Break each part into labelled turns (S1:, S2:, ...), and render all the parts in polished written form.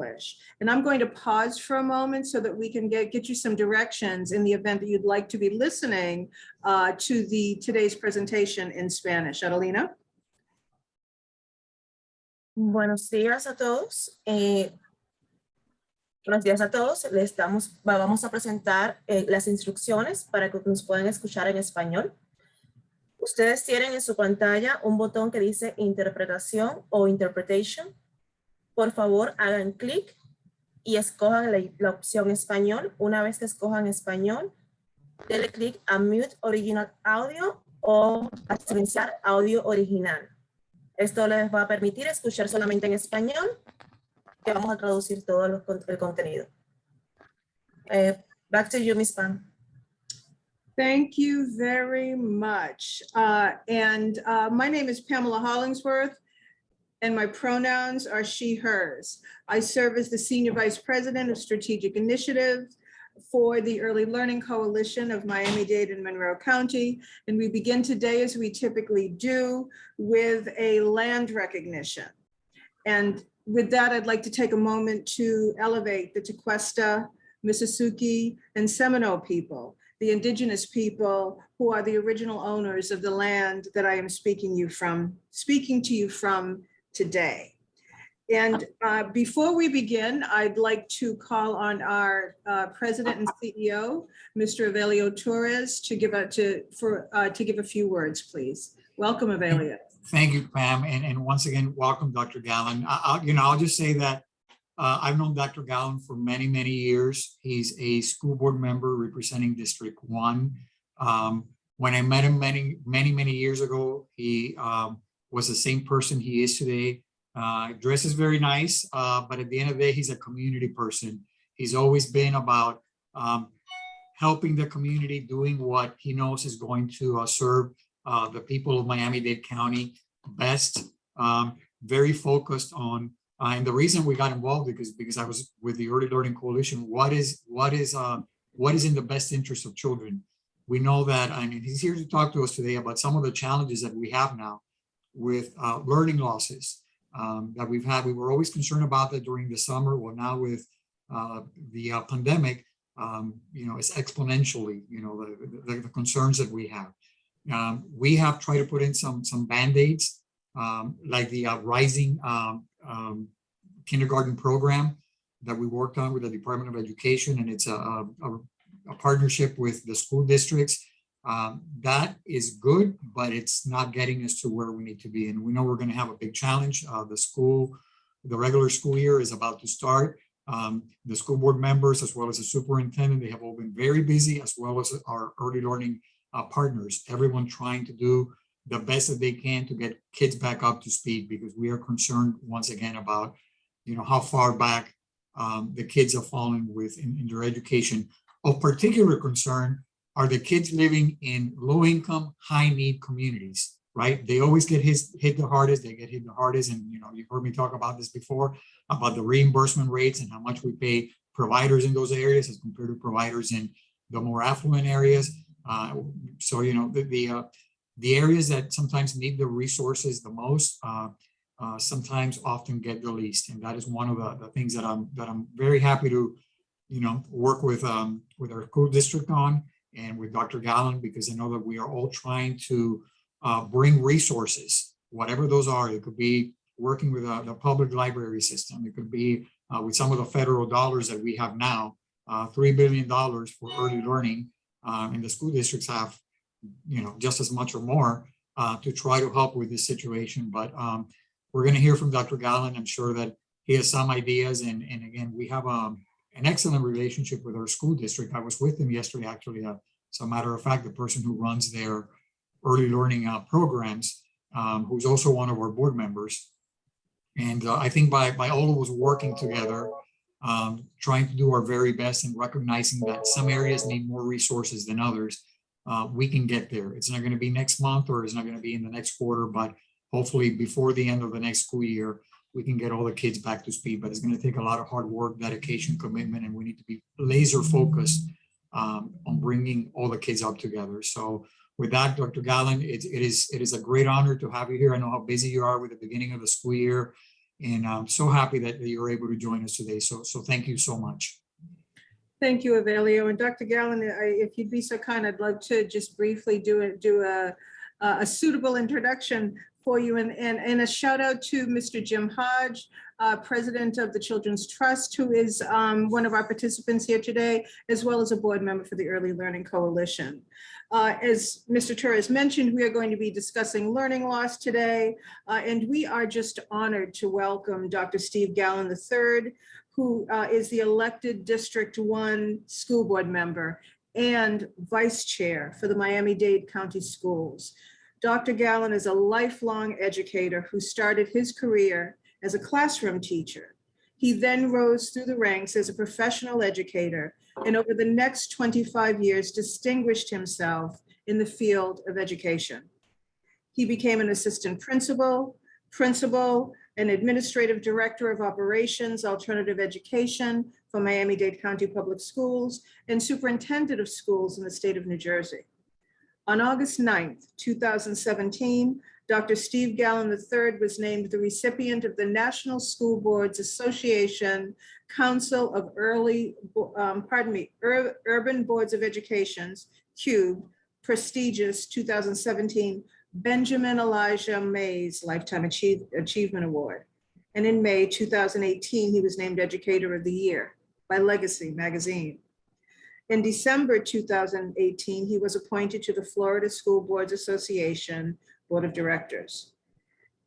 S1: English. And I'm going to pause for a moment so that we can get you some directions in the event that you'd like to be listening to today's presentation in Spanish. Adelina?
S2: Buenos días a todos. Buenos días a todos. Vamos a presentar las instrucciones para que nos puedan escuchar en español. Ustedes tienen en su pantalla un botón que dice interpretación o interpretation. Por favor, hagan clic y escojan la opción español. Una vez que escojan español, denle clic a mute original audio o a silenciar audio original. Esto les va a permitir escuchar solamente en español, que vamos a traducir todo el contenido. Back to you, Ms. Pam.
S1: Thank you very much. My name is Pamela Hollingsworth, and my pronouns are she, hers. I serve as the Senior Vice President of Strategic Initiatives for the Early Learning Coalition of Miami-Dade and Monroe County. And we begin today, as we typically do, with a land recognition. And with that, I'd like to take a moment to elevate the Tequesta, Mississauga, and Seminole people, the indigenous people who are the original owners of the land that I am speaking to you from today. And before we begin, I'd like to call on our President and CEO, Mr. Avelio Torres, to give a few words, please. Welcome, Avelio.
S3: Thank you, Pam, and once again, welcome, Dr. Gallen. I'll just say that I've known Dr. Gallen for many, many years. He's a school board member representing District 1. When I met him many years ago, he was the same person he is today. Dresses very nice, but at the end of the day, he's a community person. He's always been about helping the community, doing what he knows is going to serve the people of Miami-Dade County best. Very focused on, and the reason we got involved is because I was with the Early Learning Coalition. What is in the best interest of children? We know that, and he's here to talk to us today about some of the challenges that we have now with learning losses. That we've had. We were always concerned about that during the summer. Well, now with the pandemic, it's exponentially, the concerns that we have. We have tried to put in some Band-Aids, like the Rising kindergarten program that we worked on with the Department of Education, and it's a partnership with the school districts. That is good, but it's not getting us to where we need to be. And we know we're going to have a big challenge. The regular school year is about to start. The school board members, as well as the superintendent, they have all been very busy, as well as our early learning partners, everyone trying to do the best that they can to get kids back up to speed, because we are concerned once again about, how far back the kids are falling in their education. Of particular concern are the kids living in low-income, high-need communities, right? They always get hit the hardest. They get hit the hardest, and you've heard me talk about this before, about the reimbursement rates and how much we pay providers in those areas as compared to providers in the more affluent areas. So the areas that sometimes need the resources the most, sometimes often get the least, and that is one of the things that I'm very happy to, work with our school district on, and with Dr. Gallen, because I know that we are all trying to bring resources, whatever those are. It could be working with the public library system. It could be with some of the federal dollars that we have now, $3 billion for early learning, and the school districts have, just as much or more to try to help with this situation. But we're going to hear from Dr. Gallen. I'm sure that he has some ideas, and again, we have an excellent relationship with our school district. I was with him yesterday, actually. As a matter of fact, the person who runs their early learning programs, who's also one of our board members. And I think by all of us working together, trying to do our very best and recognizing that some areas need more resources than others, we can get there. It's not going to be next month, or it's not going to be in the next quarter, but hopefully before the end of the next school year, we can get all the kids back to speed. But it's going to take a lot of hard work, dedication, commitment, and we need to be laser focused on bringing all the kids up together. So with that, Dr. Gallen, it is a great honor to have you here. I know how busy you are with the beginning of the school year, And I'm so happy that you're able to join us today. So thank you so much.
S1: Thank you, Avelio. And Dr. Gallen, if you'd be so kind, I'd love to just briefly do a suitable introduction for you, and a shout out to Mr. Jim Hodge, President of the Children's Trust, who is one of our participants here today, as well as a board member for the Early Learning Coalition. As Mr. Torres mentioned, we are going to be discussing learning loss today, and we are just honored to welcome Dr. Steve Gallen III, who is the elected District 1 school board member and vice chair for the Miami-Dade County Schools. Dr. Gallen is a lifelong educator who started his career as a classroom teacher. He then rose through the ranks as a professional educator, and over the next 25 years distinguished himself in the field of education. He became an assistant principal, and administrative director of operations, alternative education for Miami-Dade County Public Schools, and superintendent of schools in the state of New Jersey. On August 9th, 2017, Dr. Steve Gallen III was named the recipient of the National School Boards Association Council of Urban Boards of Education's CUBE prestigious 2017 Benjamin Elijah Mays Lifetime Achievement Award. And in May 2018, he was named Educator of the Year by Legacy magazine. In December 2018, he was appointed to the Florida School Boards Association Board of Directors.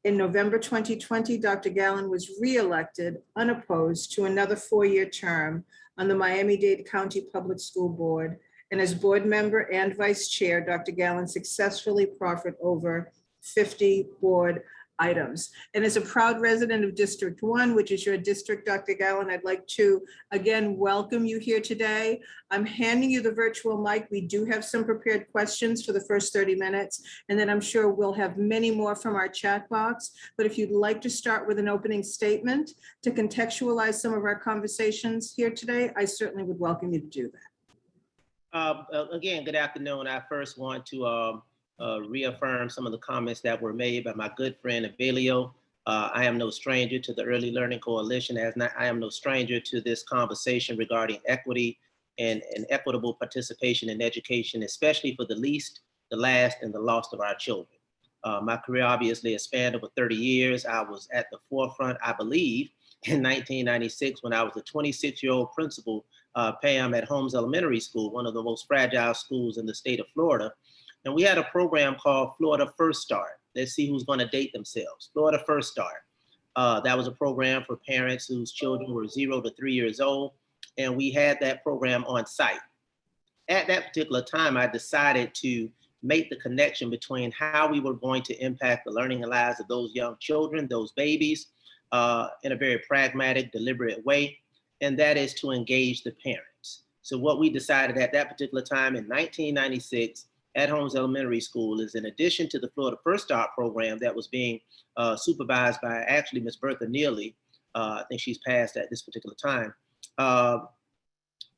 S1: In November 2020, Dr. Gallen was re-elected unopposed to another 4-year term on the Miami-Dade County Public School Board. And as board member and vice chair, Dr. Gallen successfully proffered over 50 board items. And as a proud resident of District 1, which is your district, Dr. Gallen, I'd like to again welcome you here today. I'm handing you the virtual mic. We do have some prepared questions for the first 30 minutes, and then I'm sure we'll have many more from our chat box. But if you'd like to start with an opening statement to contextualize some of our conversations here today, I certainly would welcome you to do that.
S4: Again, good afternoon. I first want to reaffirm some of the comments that were made by my good friend Avelio. I am no stranger to the Early Learning Coalition, I am no stranger to this conversation regarding equity and equitable participation in education, especially for the least, the last, and the lost of our children. My career obviously has spanned over 30 years. I was at the forefront, I believe, in 1996 when I was a 26-year-old principal, Pam, at Holmes Elementary School, one of the most fragile schools in the state of Florida. And we had a program called Florida First Start. Let's see who's going to date themselves. Florida First Start. That was a program for parents whose children were 0 to 3 years old. And we had that program on site. At that particular time, I decided to make the connection between how we were going to impact the learning lives of those young children, those babies, in a very pragmatic, deliberate way. And that is to engage the parents. So what we decided at that particular time in 1996, at Holmes Elementary School, is in addition to the Florida First Start program that was being supervised by actually Ms. Bertha Neely, I think she's passed at this particular time,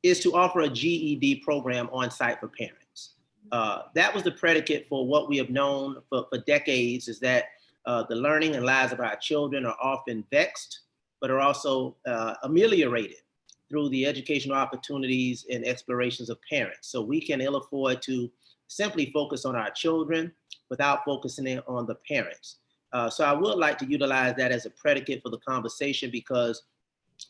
S4: is to offer a GED program on site for parents. That was the predicate for what we have known for decades, is that the learning and lives of our children are often vexed, but are also ameliorated through the educational opportunities and explorations of parents. So we can ill afford to simply focus on our children without focusing on the parents. So I would like to utilize that as a predicate for the conversation, because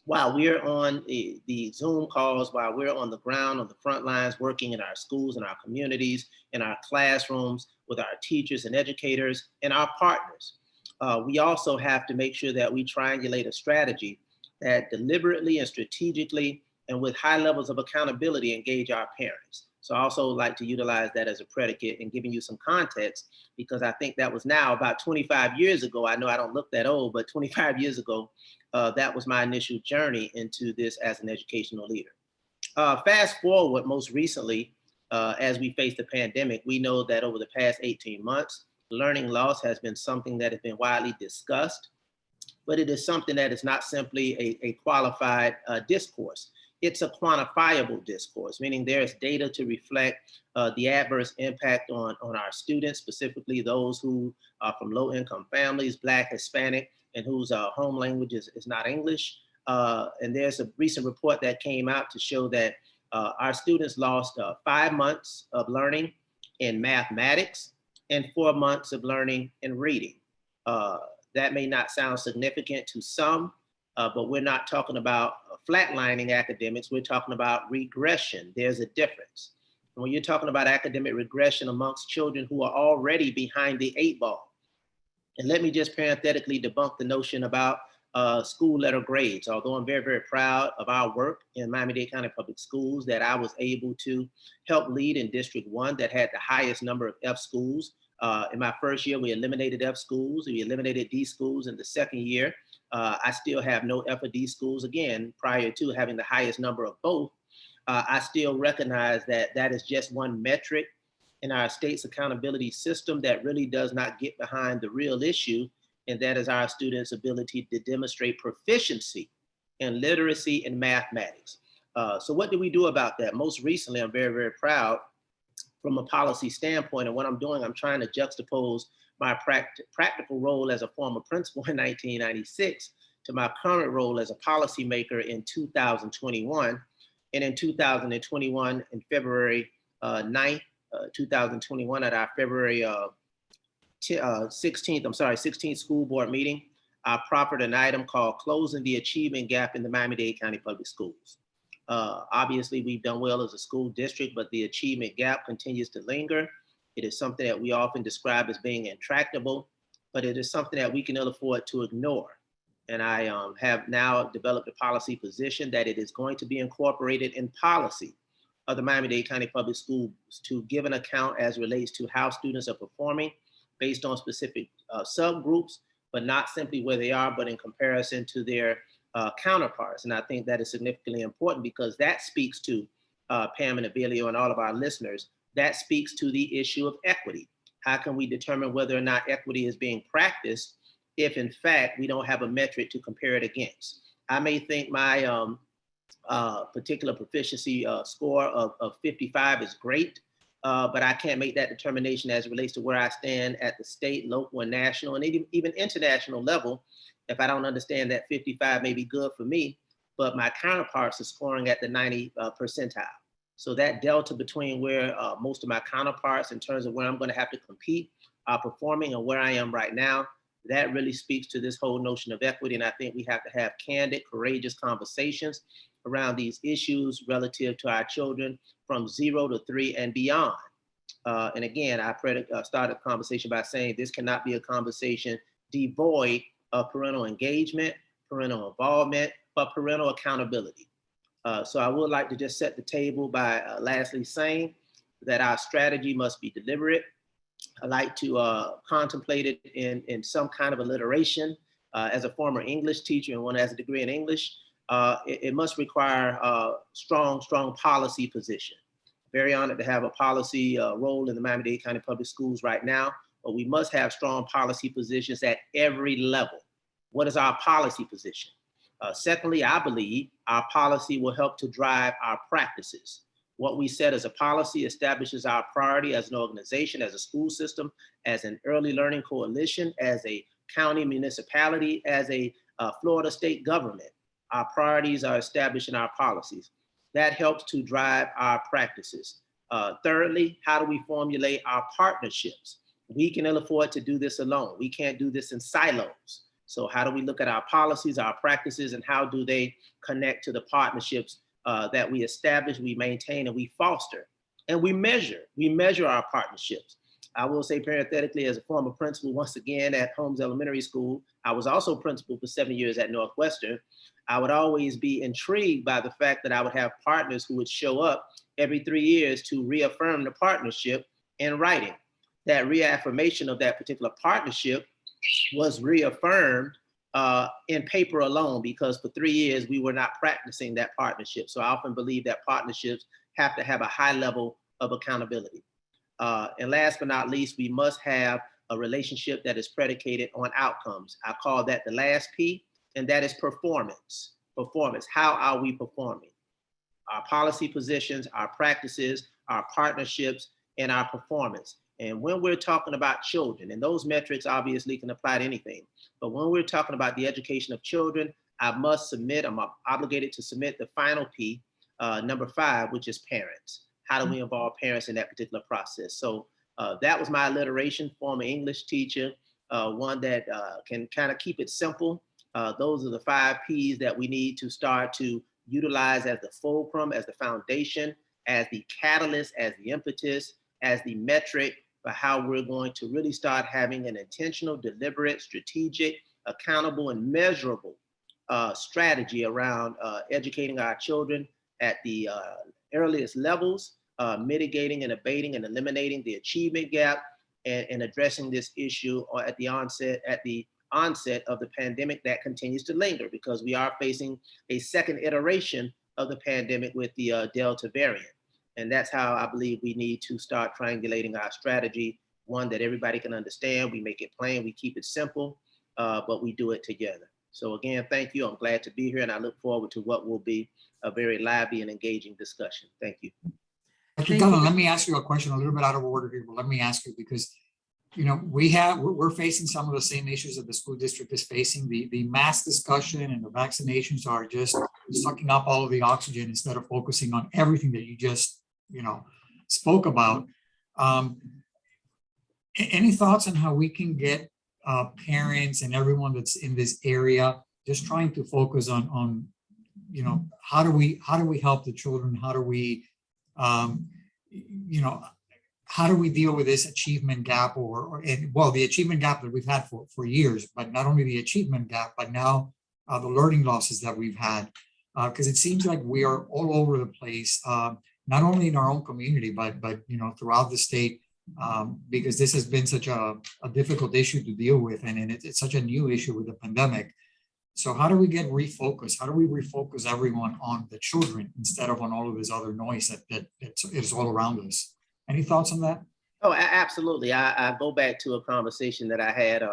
S4: while we're on the Zoom calls, while we're on the ground, on the front lines, working in our schools and our communities, in our classrooms, with our teachers and educators and our partners, we also have to make sure that we triangulate a strategy that deliberately and strategically and with high levels of accountability engage our parents. So I also like to utilize that as a predicate in giving you some context, because I think that was now about 25 years ago. I know I don't look that old, but 25 years ago, that was my initial journey into this as an educational leader. Fast forward, most recently, as we face the pandemic, we know that over the past 18 months, learning loss has been something that has been widely discussed, but it is something that is not simply a qualified discourse. it's a quantifiable discourse, meaning there's data to reflect the adverse impact on our students, specifically those who are from low-income families, Black, Hispanic, and whose home language is not English. And there's a recent report that came out to show that our students lost 5 months of learning in mathematics and 4 months of learning in reading. That may not sound significant to some, but we're not talking about flatlining academics. We're talking about regression. There's a difference. And when you're talking about academic regression amongst children who are already behind the 8 ball. And let me just parenthetically debunk the notion about school letter grades. Although I'm very, very proud of our work in Miami-Dade County Public Schools, that I was able to help lead in District 1 that had the highest number of F schools. In my first year, we eliminated F schools. We eliminated D schools in the second year. I still have no F or D schools, again, prior to having the highest number of both. I still recognize that that is just one metric in our state's accountability system that really does not get behind the real issue, and that is our students' ability to demonstrate proficiency in literacy and mathematics. So what do we do about that? Most recently, I'm very, very proud from a policy standpoint, and what I'm doing, I'm trying to juxtapose my practical role as a former principal in 1996 to my current role as a policymaker in 2021. And in 2021, in February 9th, 2021, at our February 16th school board meeting, I proffered an item called Closing the Achievement Gap in the Miami-Dade County Public Schools. Obviously, we've done well as a school district, but the achievement gap continues to linger. It is something that we often describe as being intractable, but it is something that we can ill afford to ignore. And I have now developed a policy position that it is going to be incorporated in policy of the Miami-Dade County Public Schools to give an account as relates to how students are performing based on specific subgroups, but not simply where they are, but in comparison to their counterparts. And I think that is significantly important because that speaks to Pam and Abilio and all of our listeners, that speaks to the issue of equity. How can we determine whether or not equity is being practiced if in fact we don't have a metric to compare it against? I may think my particular proficiency score of 55 is great, but I can't make that determination as it relates to where I stand at the state, local, and national, and even international level if I don't understand that 55 may be good for me, but my counterparts are scoring at the 90 percentile. So that delta between where most of my counterparts in terms of where I'm going to have to compete are performing and where I am right now, that really speaks to this whole notion of equity. And I think we have to have candid, courageous conversations around these issues relative to our children from 0 to 3 and beyond. And again, I started the conversation by saying this cannot be a conversation devoid of parental engagement, parental involvement, but parental accountability. So I would like to just set the table by lastly saying that our strategy must be deliberate. I like to contemplate it in some kind of alliteration. As a former English teacher and one that has a degree in English, it must require a strong policy position. Very honored to have a policy role in the Miami-Dade County Public Schools right now, but we must have strong policy positions at every level. What is our policy position? Secondly, I believe our policy will help to drive our practices. What we set as a policy establishes our priority as an organization, as a school system, as an early learning coalition, as a county municipality, as a Florida state government. Our priorities are established in our policies. That helps to drive our practices. Thirdly, how do we formulate our partnerships? We can ill afford to do this alone. We can't do this in silos. So how do we look at our policies, our practices, and how do they connect to the partnerships that we establish, we maintain, and we foster? And we measure our partnerships. I will say parenthetically, as a former principal, once again at Holmes Elementary School, I was also principal for 7 years at Northwestern. I would always be intrigued by the fact that I would have partners who would show up every 3 years to reaffirm the partnership in writing. That reaffirmation of that particular partnership was reaffirmed in paper alone, because for 3 years we were not practicing that partnership. So I often believe that partnerships have to have a high level of accountability. And last but not least, we must have a relationship that is predicated on outcomes. I call that the last P, and that is performance. Performance. How are we performing? our policy positions, our practices, our partnerships, and our performance. And when we're talking about children, and those metrics obviously can apply to anything, but when we're talking about the education of children, I'm obligated to submit the final P, number 5, which is parents. How do we involve parents in that particular process? So that was my alliteration, former English teacher, one that can kind of keep it simple. Those are the 5 Ps that we need to start to utilize as the fulcrum, as the foundation, as the catalyst, as the impetus, as the metric for how we're going to really start having an intentional, deliberate, strategic, accountable, and measurable strategy around educating our children at the earliest levels, mitigating and abating and eliminating the achievement gap, and addressing this issue at the onset of the pandemic that continues to linger, because we are facing a second iteration of the pandemic with the Delta variant. And that's how I believe we need to start triangulating our strategy, one that everybody can understand. We make it plain, we keep it simple, but we do it together. So again, thank you. I'm glad to be here, and I look forward to what will be a very lively and engaging discussion. Thank you.
S3: Dr. Dillon, let me ask you a question a little bit out of order here, but let me ask you, because you know, we're facing some of the same issues that the school district is facing. The mass discussion and the vaccinations are just sucking up all of the oxygen instead of focusing on everything that you just, you know, spoke about. Any thoughts on how we can get parents and everyone that's in this area just trying to focus on, you know, how do we help the children? How do we, you know, how do we deal with this achievement gap well, the achievement gap that we've had for years, but not only the achievement gap, but now the learning losses that we've had, because it seems like we are all over the place, not only in our own community, but you know, throughout the state, because this has been such a difficult issue to deal with, and it's such a new issue with the pandemic. So how do we get refocused? How do we refocus everyone on the children instead of on all of this other noise that is all around us? Any thoughts on that?
S4: Oh, absolutely. I go back to a conversation that I had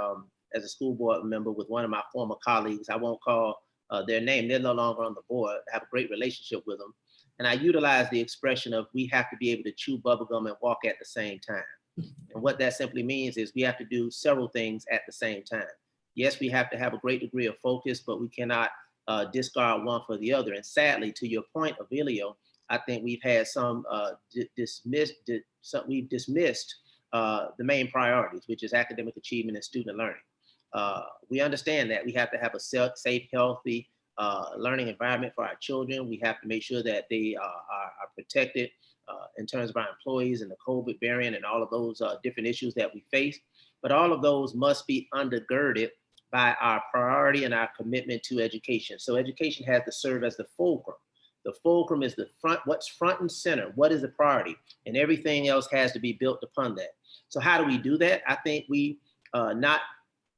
S4: as a school board member with one of my former colleagues. I won't call their name. They're no longer on the board. I have a great relationship with them. And I utilize the expression of we have to be able to chew bubblegum and walk at the same time. And what that simply means is we have to do several things at the same time. Yes, we have to have a great degree of focus, but we cannot discard one for the other. And sadly, to your point, Avelio, I think we've had some we've dismissed the main priorities, which is academic achievement and student learning. We understand that we have to have a safe, healthy learning environment for our children. We have to make sure that they are protected in terms of our employees and the COVID variant and all of those different issues that we face. But all of those must be undergirded by our priority and our commitment to education. So education has to serve as the fulcrum. The fulcrum is what's front and center, what is the priority, and everything else has to be built upon that. So how do we do that? I think we not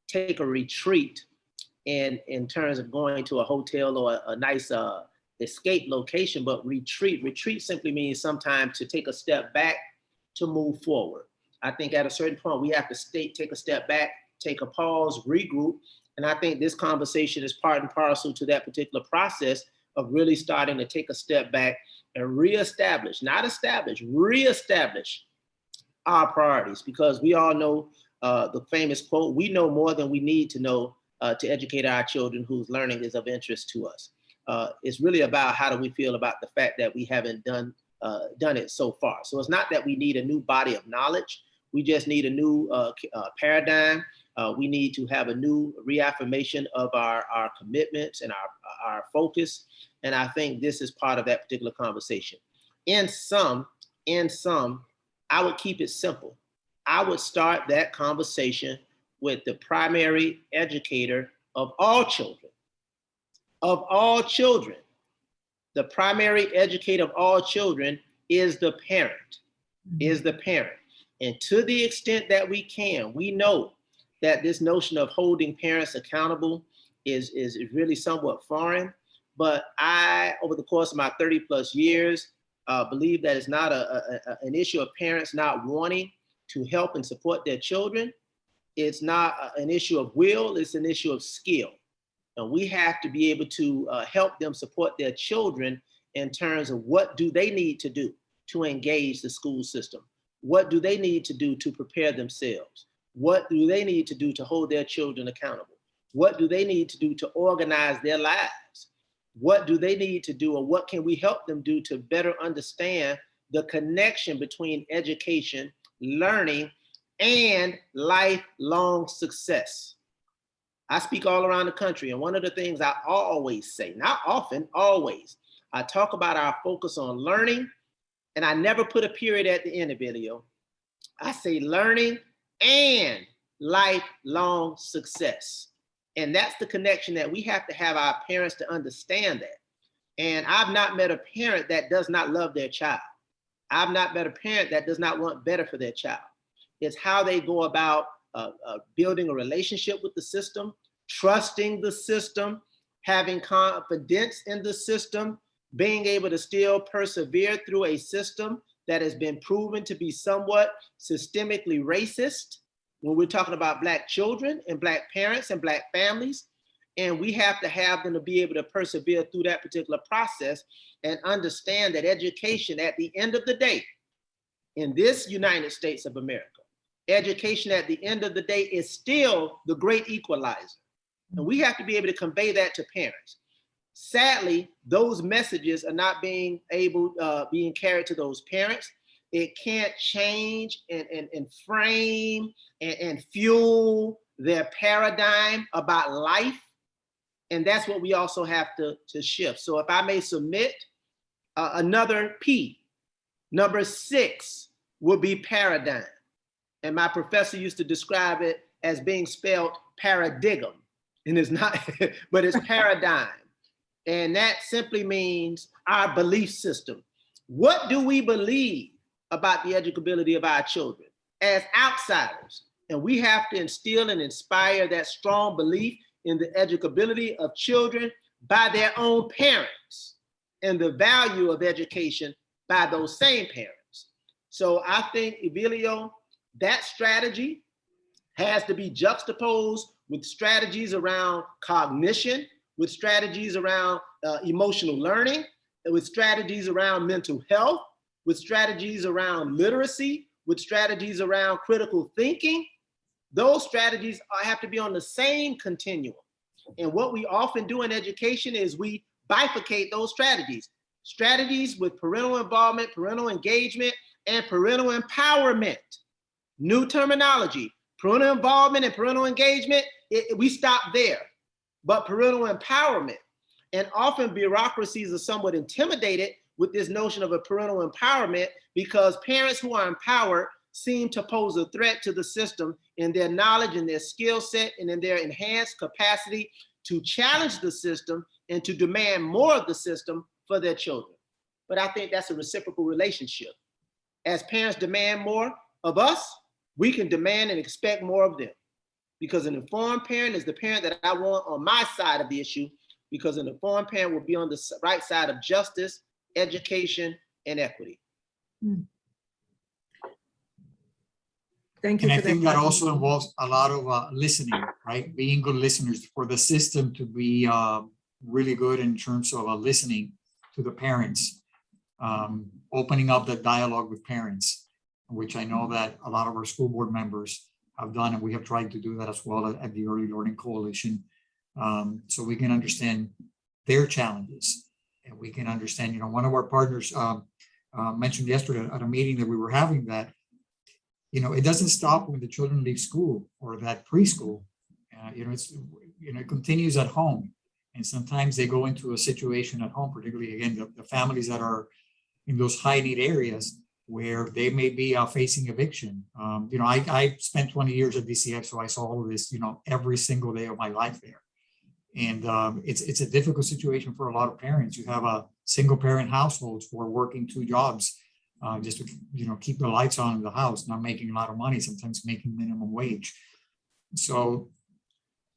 S4: take a retreat in terms of going to a hotel or a nice escape location, but retreat. Retreat simply means sometimes to take a step back to move forward. I think at a certain point, we have to take a step back, take a pause, regroup. And I think this conversation is part and parcel to that particular process of really starting to take a step back and reestablish, not establish, reestablish our priorities, because we all know the famous quote, we know more than we need to know to educate our children whose learning is of interest to us. It's really about how do we feel about the fact that we haven't done it so far. So it's not that we need a new body of knowledge. We just need a new paradigm. We need to have a new reaffirmation of our commitments and our focus. And I think this is part of that particular conversation. In sum, I would keep it simple. I would start that conversation with the primary educator of all children. Of all children, the primary educator of all children is the parent, And to the extent that we can, we know that this notion of holding parents accountable is really somewhat foreign. But I, over the course of my 30 plus years, believe that it's not an issue of parents not wanting to help and support their children. It's not an issue of will, it's an issue of skill. And we have to be able to help them support their children in terms of what do they need to do to engage the school system? What do they need to do to prepare themselves? What do they need to do to hold their children accountable? What do they need to do to organize their lives? What do they need to do, or what can we help them do to better understand the connection between education, learning, and lifelong success? I speak all around the country, and one of the things I always say, not often, always, I talk about our focus on learning, and I never put a period at the end of video. I say learning and lifelong success. And that's the connection that we have to have our parents to understand that. And I've not met a parent that does not love their child. I've not met a parent that does not want better for their child. It's how they go about building a relationship with the system, trusting the system, having confidence in the system, being able to still persevere through a system that has been proven to be somewhat systemically racist when we're talking about Black children and Black parents and Black families. And we have to have them to be able to persevere through that particular process and understand that education at the end of the day, in this United States of America, education at the end of the day is still the great equalizer. And we have to be able to convey that to parents. Sadly, those messages are not being carried to those parents. It can't change and frame and fuel their paradigm about life. And that's what we also have to shift. So if I may submit another P, number 6 would be paradigm. And my professor used to describe it as being spelled paradigm. And it's not, but it's paradigm. And that simply means our belief system. What do we believe about the educability of our children as outsiders? And we have to instill and inspire that strong belief in the educability of children by their own parents and the value of education by those same parents. So I think, Evelio, that strategy has to be juxtaposed with strategies around cognition, with strategies around emotional learning, with strategies around mental health, with strategies around literacy, with strategies around critical thinking. Those strategies have to be on the same continuum. And what we often do in education is we bifurcate those strategies. Strategies with parental involvement, parental engagement, and parental empowerment. New terminology, parental involvement and parental engagement, we stop there. But parental empowerment, and often bureaucracies are somewhat intimidated with this notion of a parental empowerment because parents who are empowered seem to pose a threat to the system in their knowledge and their skill set and in their enhanced capacity to challenge the system and to demand more of the system for their children. But I think that's a reciprocal relationship. As parents demand more of us, we can demand and expect more of them. Because an informed parent is the parent that I want on my side of the issue, because an informed parent will be on the right side of justice, education, and equity.
S1: Thank you
S3: And I
S1: for that.
S3: think that also involves a lot of listening, right? Being good listeners for the system to be really good in terms of listening to the parents, opening up the dialogue with parents, which I know that a lot of our school board members have done, and we have tried to do that as well at the Early Learning Coalition, so we can understand their challenges, and we can understand, one of our partners mentioned yesterday at a meeting that we were having that, it doesn't stop when the children leave school or that preschool. It continues at home, and sometimes they go into a situation at home, particularly again the families that are in those high need areas where they may be facing eviction. I spent 20 years at DCF, so I saw all of this, every single day of my life there. And it's a difficult situation for a lot of parents. You have a single parent households who are working 2 jobs just to, keep the lights on in the house, not making a lot of money, sometimes making minimum wage. So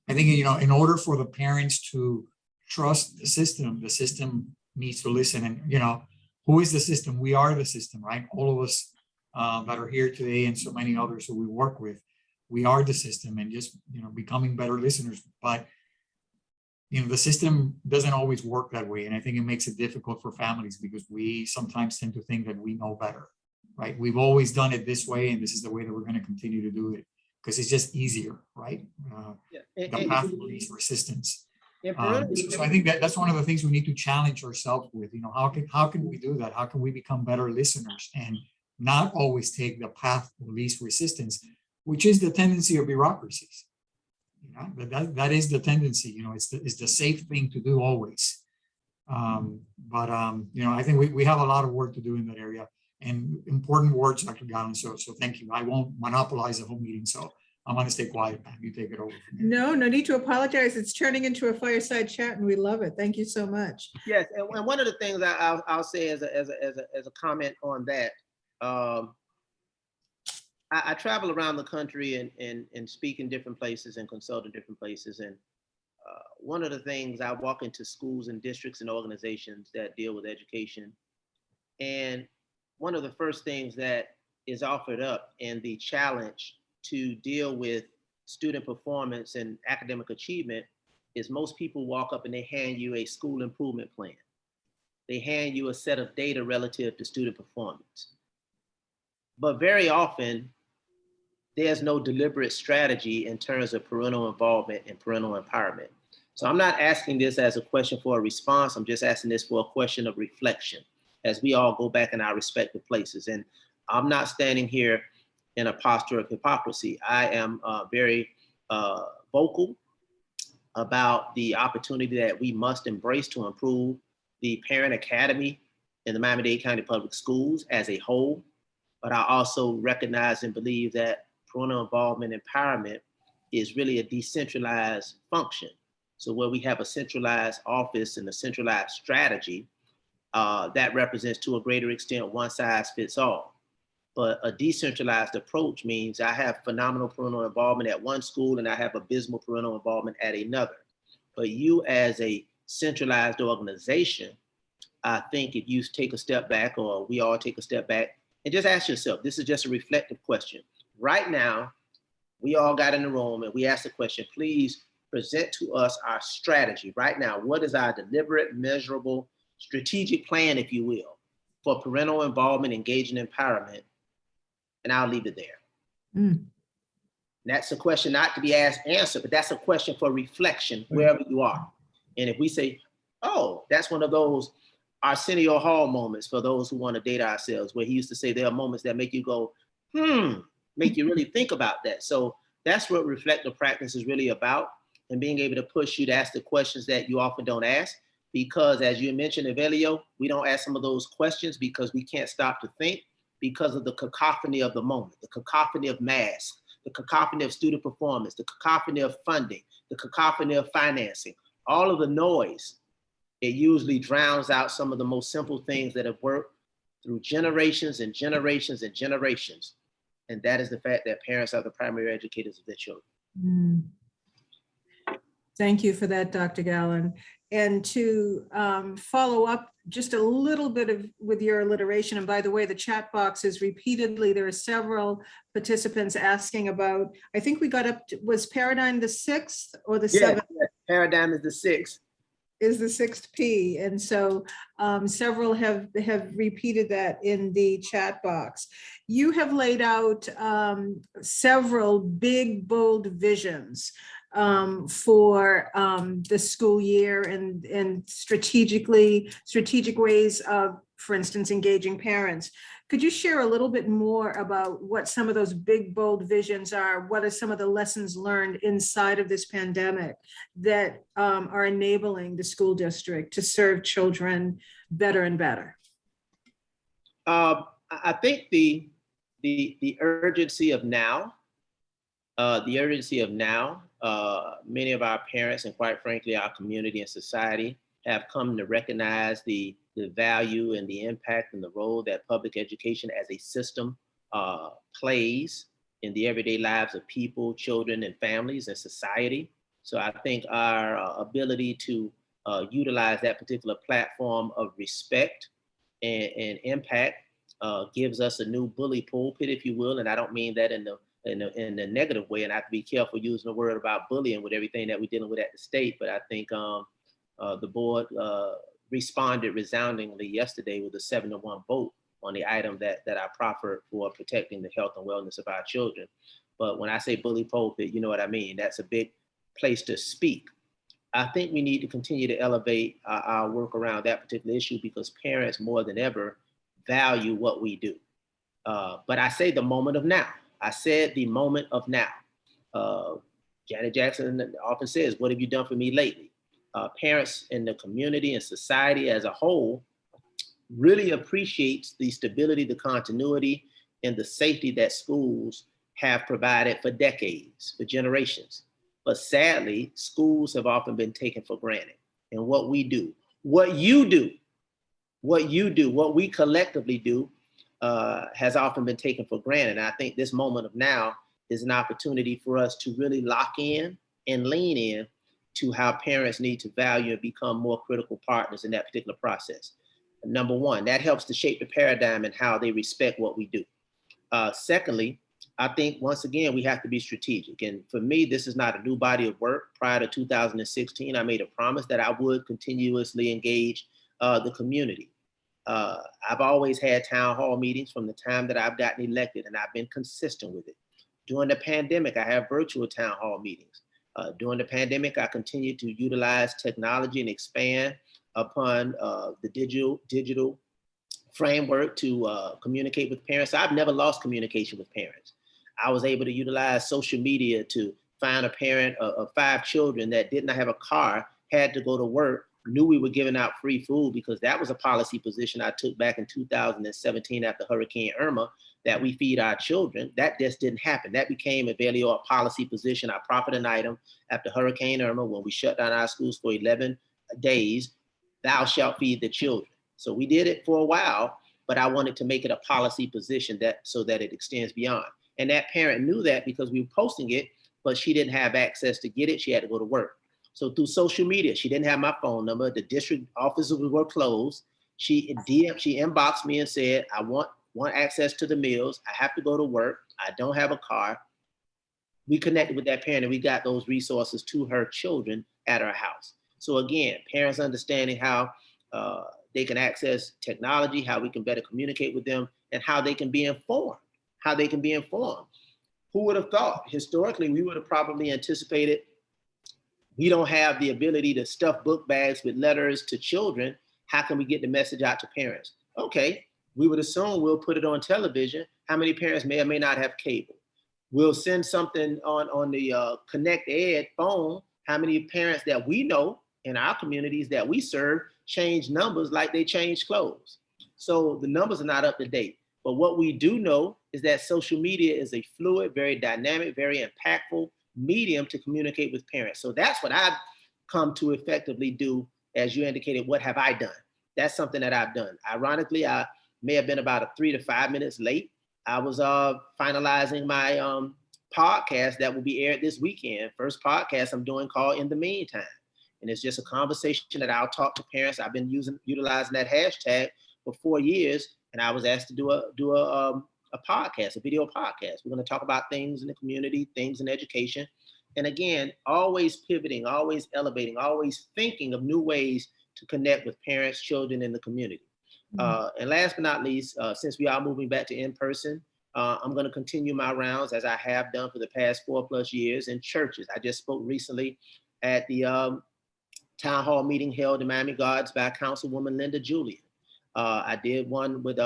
S3: I think, in order for the parents to trust the system needs to listen. And, who is the system? We are the system, right? All of us that are here today and so many others who we work with, we are the system, and just, becoming better listeners. But, the system doesn't always work that way. And I think it makes it difficult for families because we sometimes tend to think that we know better, right? We've always done it this way, and this is the way that we're going to continue to do it because it's just easier, right?
S4: Yeah.
S3: The path of least resistance.
S4: And parental-
S3: So I think that's one of the things we need to challenge ourselves with. How can we do that? How can we become better listeners and not always take the path of least resistance, which is the tendency of bureaucracies. That is the tendency. It's the safe thing to do always. But I think we have a lot of work to do in that area, and important words, Dr. Gallen. So thank you. I won't monopolize the whole meeting, so I'm going to stay quiet, Pam. You take it over from here.
S1: No need to apologize. It's turning into a fireside chat and we love it. Thank you so much.
S4: Yes, and one of the things I'll say as a comment on that, I travel around the country and speak in different places and consult in different places. And one of the things, I walk into schools and districts and organizations that deal with education. And one of the first things that is offered up in the challenge to deal with student performance and academic achievement is most people walk up and they hand you a school improvement plan. They hand you a set of data relative to student performance. But very often, there's no deliberate strategy in terms of parental involvement and parental empowerment. So I'm not asking this as a question for a response. I'm just asking this for a question of reflection as we all go back in our respective places. And I'm not standing here in a posture of hypocrisy. I am very vocal about the opportunity that we must embrace to improve the parent academy in the Miami-Dade County Public Schools as a whole. But I also recognize and believe that parental involvement empowerment is really a decentralized function. So where we have a centralized office and a centralized strategy, that represents to a greater extent one size fits all. But a decentralized approach means I have phenomenal parental involvement at one school and I have abysmal parental involvement at another. But you as a centralized organization, I think if you take a step back, or we all take a step back and just ask yourself, this is just a reflective question. Right now, we all got in the room and we asked the question, please present to us our strategy right now. What is our deliberate, measurable, strategic plan, if you will, for parental involvement, engagement, empowerment? And I'll leave it there. That's a question not to be answered, but that's a question for reflection wherever you are. And if we say, oh, that's one of those Arsenio Hall moments for those who want to date ourselves, where he used to say there are moments that make you go, make you really think about that. So that's what reflective practice is really about, and being able to push you to ask the questions that you often don't ask. Because as you mentioned, Evelio, we don't ask some of those questions because we can't stop to think, because of the cacophony of the moment, the cacophony of mass, the cacophony of student performance, the cacophony of funding, the cacophony of financing, all of the noise. It usually drowns out some of the most simple things that have worked through generations and generations and generations. And that is the fact that parents are the primary educators of their children.
S1: Thank you for that, Dr. Gallen. And to follow up just a little bit with your alliteration, and by the way, the chat box is repeatedly, there are several participants asking about, I think we got up to, was paradigm the 6th or the 7th?
S4: Yeah, paradigm is the 6th.
S1: Is the 6th P. And so several have repeated that in the chat box. You have laid out several big, bold visions for the school year and strategic ways of, for instance, engaging parents. Could you share a little bit more about what some of those big, bold visions are? What are some of the lessons learned inside of this pandemic that are enabling the school district to serve children better and better?
S4: I think the urgency of now, many of our parents and quite frankly, our community and society have come to recognize the value and the impact and the role that public education as a system plays in the everyday lives of people, children, and families and society. So I think our ability to utilize that particular platform of respect and impact gives us a new bully pulpit, if you will. And I don't mean that in in a negative way. And I have to be careful using the word about bullying with everything that we're dealing with at the state. But I think the board responded resoundingly yesterday with a 7-1 vote on the item that I proffered for protecting the health and wellness of our children. But when I say bully pulpit, you know what I mean. That's a big place to speak. I think we need to continue to elevate our work around that particular issue because parents more than ever value what we do. But I say the moment of now. I said the moment of now. Janet Jackson often says, what have you done for me lately? Parents in the community and society as a whole really appreciates the stability, the continuity, and the safety that schools have provided for decades, for generations. But sadly, schools have often been taken for granted. And what we do, what you do, what we collectively do has often been taken for granted. And I think this moment of now is an opportunity for us to really lock in and lean in to how parents need to value and become more critical partners in that particular process. Number one, that helps to shape the paradigm and how they respect what we do. Secondly, I think once again, we have to be strategic. And for me, this is not a new body of work. Prior to 2016, I made a promise that I would continuously engage the community. I've always had town hall meetings from the time that I've gotten elected, and I've been consistent with it. During the pandemic, I have virtual town hall meetings. During the pandemic, I continued to utilize technology and expand upon the digital framework to communicate with parents. I've never lost communication with parents. I was able to utilize social media to find a parent of 5 children that did not have a car, had to go to work, knew we were giving out free food because that was a policy position I took back in 2017 after Hurricane Irma, that we feed our children. That just didn't happen. That became a policy position. I proffered an item after Hurricane Irma when we shut down our schools for 11 days, thou shalt feed the children. So we did it for a while, but I wanted to make it a policy position so that it extends beyond. And that parent knew that because we were posting it, but she didn't have access to get it. She had to go to work. So through social media, she didn't have my phone number. The district offices were closed. She inboxed me and said, I want access to the meals. I have to go to work. I don't have a car. We connected with that parent and we got those resources to her children at her house. So again, parents understanding how they can access technology, how we can better communicate with them, and how they can be informed. Who would have thought? Historically, we would have probably anticipated we don't have the ability to stuff book bags with letters to children. How can we get the message out to parents? Okay, we would assume we'll put it on television. How many parents may or may not have cable? We'll send something on the Connect Ed phone. How many parents that we know in our communities that we serve change numbers like they change clothes? So the numbers are not up to date. But what we do know is that social media is a fluid, very dynamic, very impactful medium to communicate with parents. So that's what I've come to effectively do. As you indicated, what have I done? That's something that I've done. Ironically, I may have been about 3 to 5 minutes late. I was finalizing my podcast that will be aired this weekend. First podcast I'm doing called In the Meantime. And it's just a conversation that I'll talk to parents. I've been utilizing that hashtag for 4 years. And I was asked to do a podcast, a video podcast. We're going to talk about things in the community, things in education. And again, always pivoting, always elevating, always thinking of new ways to connect with parents, children, and the community. And last but not least, since we are moving back to in-person, I'm going to continue my rounds as I have done for the past 4+ years in churches. I just spoke recently at the town hall meeting held in Miami-Dade by Councilwoman Linda Julian. I did one with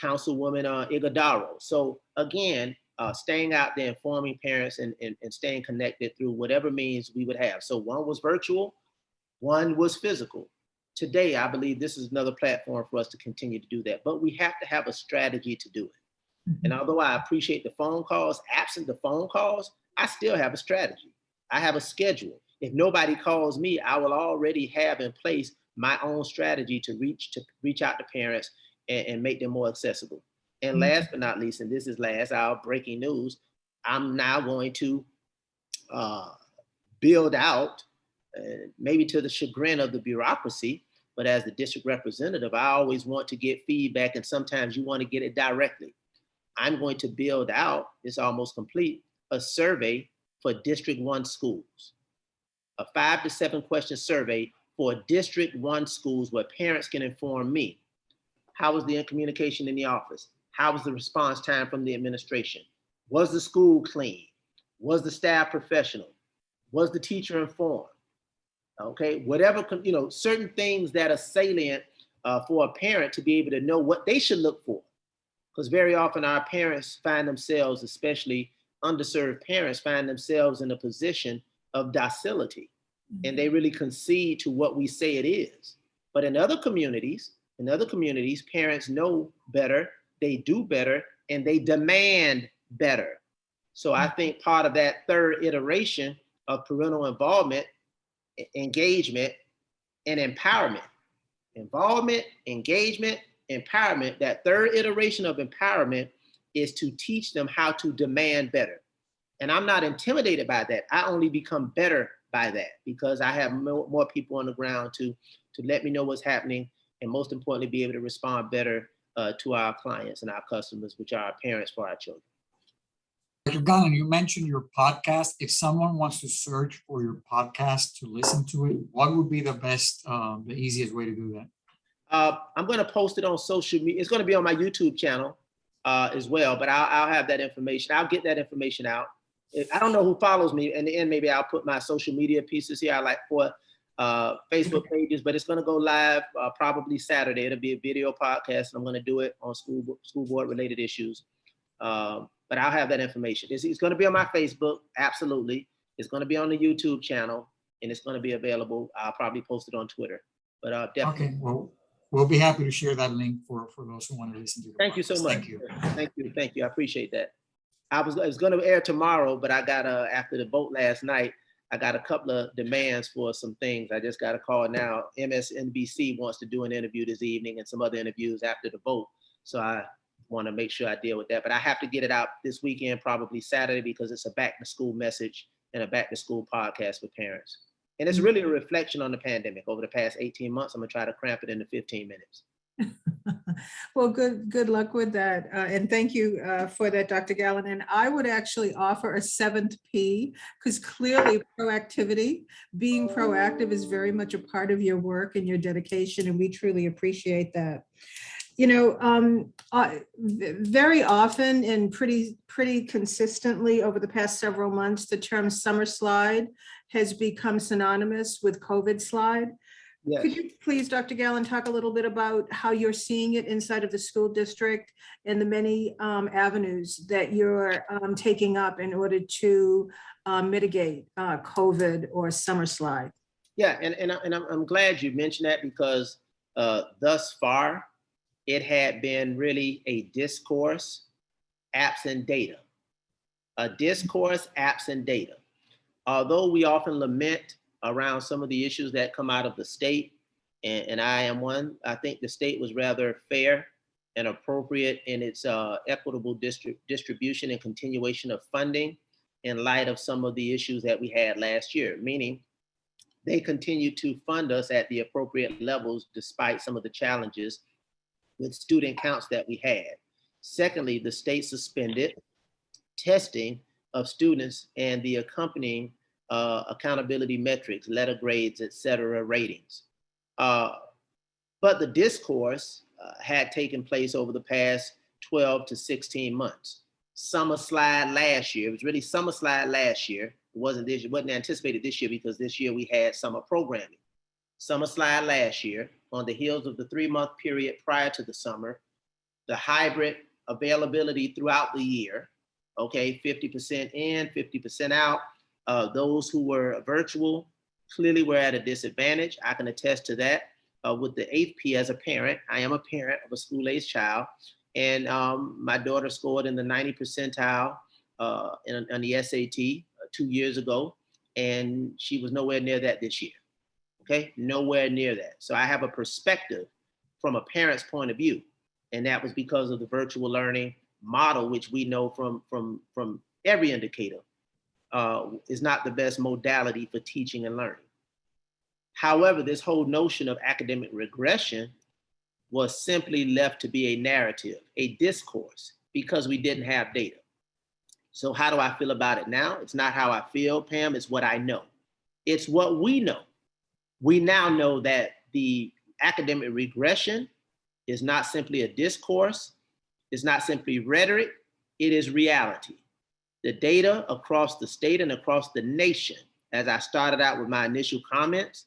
S4: Councilwoman Iguodaro. So again, staying out there, informing parents and staying connected through whatever means we would have. So one was virtual, one was physical. Today, I believe this is another platform for us to continue to do that, but we have to have a strategy to do it. And although I appreciate the phone calls, absent the phone calls, I still have a strategy. I have a schedule. If nobody calls me, I will already have in place my own strategy to reach out to parents and make them more accessible. And last but not least, and this is our breaking news, I'm now going to build out, maybe to the chagrin of the bureaucracy, but as the district representative, I always want to get feedback, and sometimes you want to get it directly. I'm going to build out, it's almost complete, a survey for District 1 schools. A 5 to 7 question survey for District 1 schools where parents can inform me. How was the communication in the office? How was the response time from the administration? Was the school clean? Was the staff professional? Was the teacher informed? Okay, whatever, certain things that are salient for a parent to be able to know what they should look for. Because very often our parents find themselves, especially underserved parents, find themselves in a position of docility. And they really concede to what we say it is. But in other communities, parents know better, they do better, and they demand better. So I think part of that third iteration of parental involvement, engagement, and empowerment. Involvement, engagement, empowerment. That third iteration of empowerment is to teach them how to demand better. And I'm not intimidated by that. I only become better by that because I have more people on the ground to let me know what's happening, and most importantly, be able to respond better to our clients and our customers, which are our parents for our children.
S3: Dr. Gallen, you mentioned your podcast. If someone wants to search for your podcast to listen to it, what would be the best, the easiest way to do that?
S4: I'm going to post it on social media. It's going to be on my YouTube channel as well, but I'll have that information. I'll get that information out. I don't know who follows me. In the end, maybe I'll put my social media pieces here. I like for Facebook pages, but it's going to go live probably Saturday. It'll be a video podcast, and I'm going to do it on school board related issues. But I'll have that information. It's going to be on my Facebook, absolutely. It's going to be on the YouTube channel, and it's going to be available. I'll probably post it on Twitter. But definitely.
S3: Okay, well, we'll be happy to share that link for those who want to listen to it.
S4: Thank you so much. Thank you. I appreciate that. It was going to air tomorrow, but I got after the vote last night, I got a couple of demands for some things. I just got a call now. MSNBC wants to do an interview this evening and some other interviews after the vote. So I want to make sure I deal with that. But I have to get it out this weekend, probably Saturday, because it's a back to school message and a back to school podcast for parents. And it's really a reflection on the pandemic over the past 18 months. I'm going to try to cramp it into 15 minutes.
S1: Well, good luck with that. And thank you for that, Dr. Gallen. And I would actually offer a 7th P, because clearly proactivity, being proactive is very much a part of your work and your dedication. And we truly appreciate that. You know, very often and pretty consistently over the past several months, the term Summerslide has become synonymous with COVID slide. Yes. Could you please, Dr. Gallen, talk a little bit about how you're seeing it inside of the school district and the many avenues that you're taking up in order to mitigate COVID or Summerslide?
S4: Yeah, and I'm glad you mentioned that, because thus far, it had been really a discourse, absent data. A discourse, absent data. Although we often lament around some of the issues that come out of the state, and I am one, I think the state was rather fair and appropriate in its equitable distribution and continuation of funding in light of some of the issues that we had last year, meaning they continue to fund us at the appropriate levels despite some of the challenges with student counts that we had. Secondly, the state suspended testing of students and the accompanying accountability metrics, letter grades, et cetera, ratings. But the discourse had taken place over the past 12 to 16 months. Summerslide last year, it was really Summerslide last year. It wasn't anticipated this year because this year we had summer programming. Summerslide last year, on the heels of the 3-month period prior to the summer, the hybrid availability throughout the year, okay, 50% in, 50% out. Those who were virtual clearly were at a disadvantage. I can attest to that with the 8th P as a parent. I am a parent of a school-aged child, and my daughter scored in the 90th percentile on the SAT 2 years ago, and she was nowhere near that this year. Okay, nowhere near that. So I have a perspective from a parent's point of view, and that was because of the virtual learning model, which we know from every indicator is not the best modality for teaching and learning. However, this whole notion of academic regression was simply left to be a narrative, a discourse, because we didn't have data. So how do I feel about it now? It's not how I feel, Pam, it's what I know. It's what we know. We now know that the academic regression is not simply a discourse, it's not simply rhetoric, it is reality. The data across the state and across the nation, as I started out with my initial comments,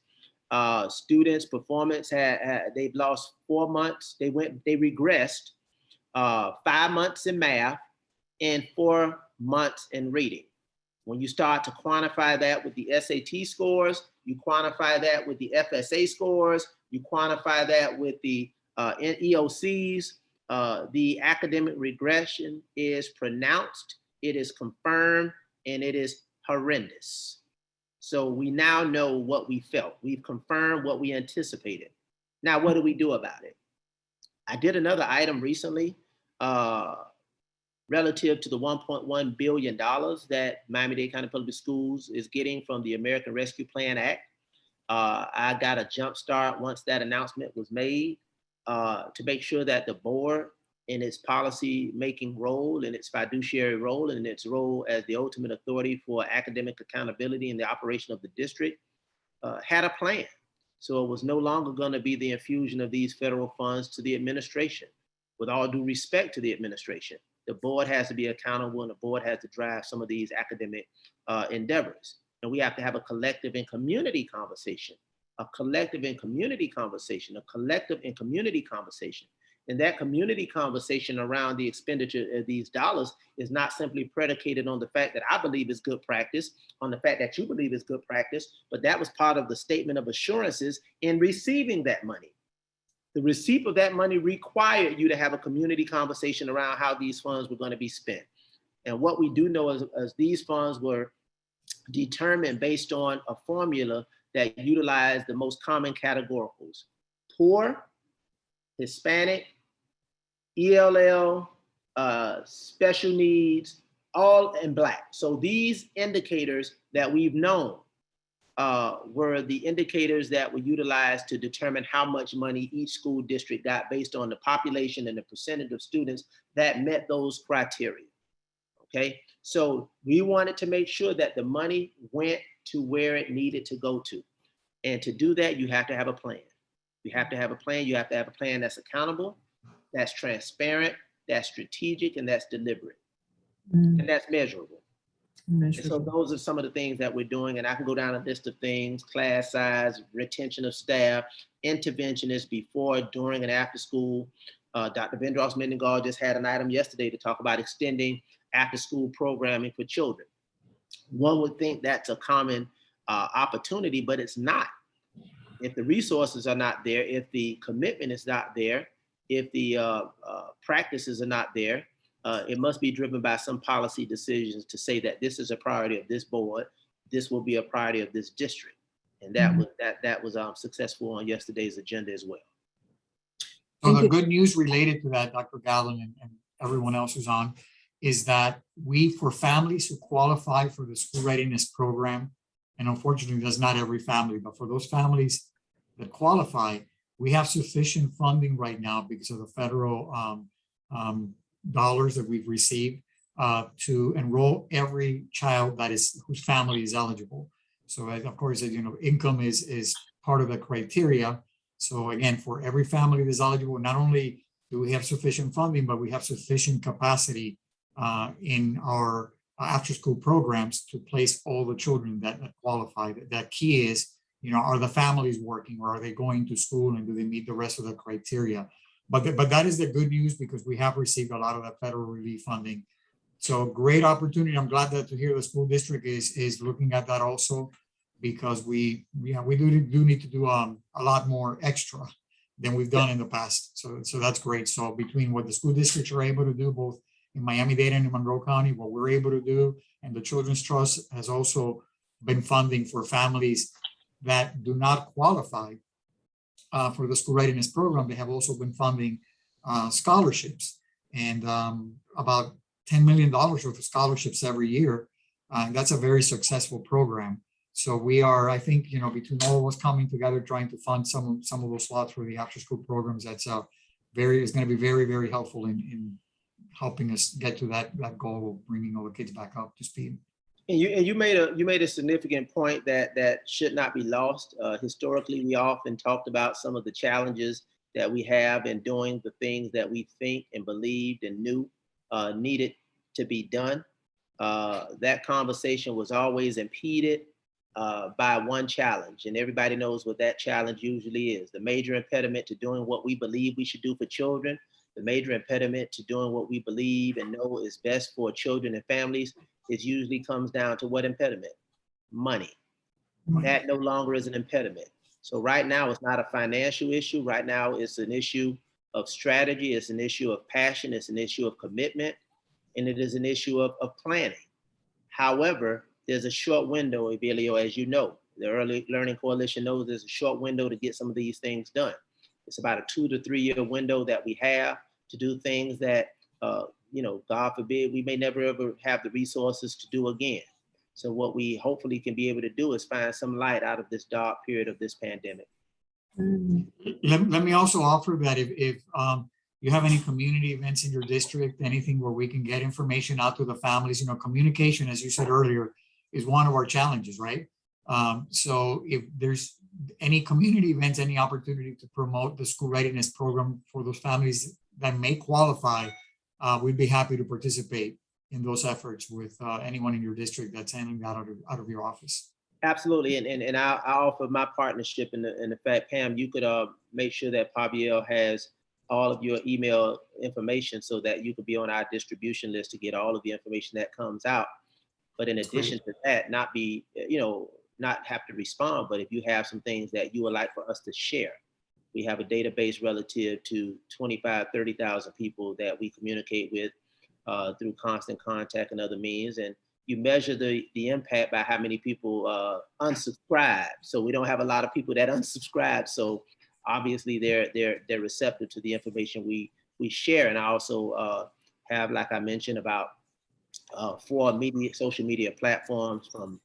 S4: students' performance they've lost 4 months, they regressed 5 months in math and 4 months in reading. When you start to quantify that with the SAT scores, you quantify that with the FSA scores, you quantify that with the ELCs, the academic regression is pronounced, it is confirmed, and it is horrendous. So we now know what we felt. We've confirmed what we anticipated. Now, what do we do about it? I did another item recently relative to the $1.1 billion that Miami-Dade County Public Schools is getting from the American Rescue Plan Act. I got a jump start once that announcement was made to make sure that the board in its policy-making role, in its fiduciary role, and in its role as the ultimate authority for academic accountability in the operation of the district had a plan. So it was no longer going to be the infusion of these federal funds to the administration. With all due respect to the administration, the board has to be accountable and the board has to drive some of these academic endeavors. And we have to have a collective and community conversation, a collective and community conversation, a collective and community conversation. And that community conversation around the expenditure of these dollars is not simply predicated on the fact that I believe is good practice, on the fact that you believe is good practice, but that was part of the statement of assurances in receiving that money. The receipt of that money required you to have a community conversation around how these funds were going to be spent. And what we do know is these funds were determined based on a formula that utilized the most common categoricals: poor, Hispanic, ELL, special needs, all in Black. So these indicators that we've known were the indicators that were utilized to determine how much money each school district got based on the population and the percentage of students that met those criteria. Okay, so we wanted to make sure that the money went to where it needed to go to. And to do that, you have to have a plan. You have to have a plan. You have to have a plan that's accountable, that's transparent, that's strategic, and that's deliberate. And that's measurable. And so those are some of the things that we're doing. And I can go down a list of things: class size, retention of staff, interventionists before, during, and after school. Dr. Vendros Mendengal just had an item yesterday to talk about extending after school programming for children. One would think that's a common opportunity, but it's not. If the resources are not there, if the commitment is not there, if the practices are not there, it must be driven by some policy decisions to say that this is a priority of this board, this will be a priority of this district. And that was successful on yesterday's agenda as well.
S3: So the good news related to that, Dr. Gallen and everyone else who's on, is that for families who qualify for the school readiness program, and unfortunately that's not every family, but for those families that qualify, we have sufficient funding right now because of the federal dollars that we've received to enroll every child whose family is eligible. So of course, income is part of the criteria. So again, for every family that's eligible, not only do we have sufficient funding, but we have sufficient capacity in our after-school programs to place all the children that qualify. That key is, are the families working, or are they going to school, and do they meet the rest of the criteria? But that is the good news, because we have received a lot of that federal relief funding. So great opportunity. I'm glad to hear the school district is looking at that also, because we do need to do a lot more extra than we've done in the past. So that's great. So between what the school districts are able to do, both in Miami-Dade and in Monroe County, what we're able to do, and the Children's Trust has also been funding for families that do not qualify for the school readiness program. They have also been funding scholarships, and about $10 million worth of scholarships every year. And that's a very successful program. So we are, I think, between all of us coming together, trying to fund some of those slots for the after school programs, it's going to be very, very helpful in helping us get to that goal of bringing all the kids back up to speed.
S4: And you made a significant point that should not be lost. Historically, we often talked about some of the challenges that we have in doing the things that we think and believed and knew needed to be done. That conversation was always impeded by one challenge, and everybody knows what that challenge usually is. The major impediment to doing what we believe we should do for children, the major impediment to doing what we believe and know is best for children and families, it usually comes down to what impediment? Money. That no longer is an impediment. So right now it's not a financial issue. Right now it's an issue of strategy. It's an issue of passion. It's an issue of commitment. And it is an issue of planning. However, there's a short window, Evelio, as you know. The Early Learning Coalition knows there's a short window to get some of these things done. It's about a 2 to 3 year window that we have to do things that, God forbid, we may never ever have the resources to do again. So what we hopefully can be able to do is find some light out of this dark period of this pandemic.
S3: Let me also offer that if you have any community events in your district, anything where we can get information out to the families, communication, as you said earlier, is one of our challenges, right? So if there's any community events, any opportunity to promote the school readiness program for those families that may qualify, we'd be happy to participate in those efforts with anyone in your district that's handling that out of your office.
S4: Absolutely, and I offer my partnership in the fact, Pam, you could make sure that Pabiel has all of your email information so that you could be on our distribution list to get all of the information that comes out. But in addition to that, not have to respond, but if you have some things that you would like for us to share, we have a database relative to 25, 30,000 people that we communicate with through constant contact and other means. And you measure the impact by how many people unsubscribe. So we don't have a lot of people that unsubscribe. So obviously they're receptive to the information we share. And I also have, like I mentioned, about 4 social media platforms from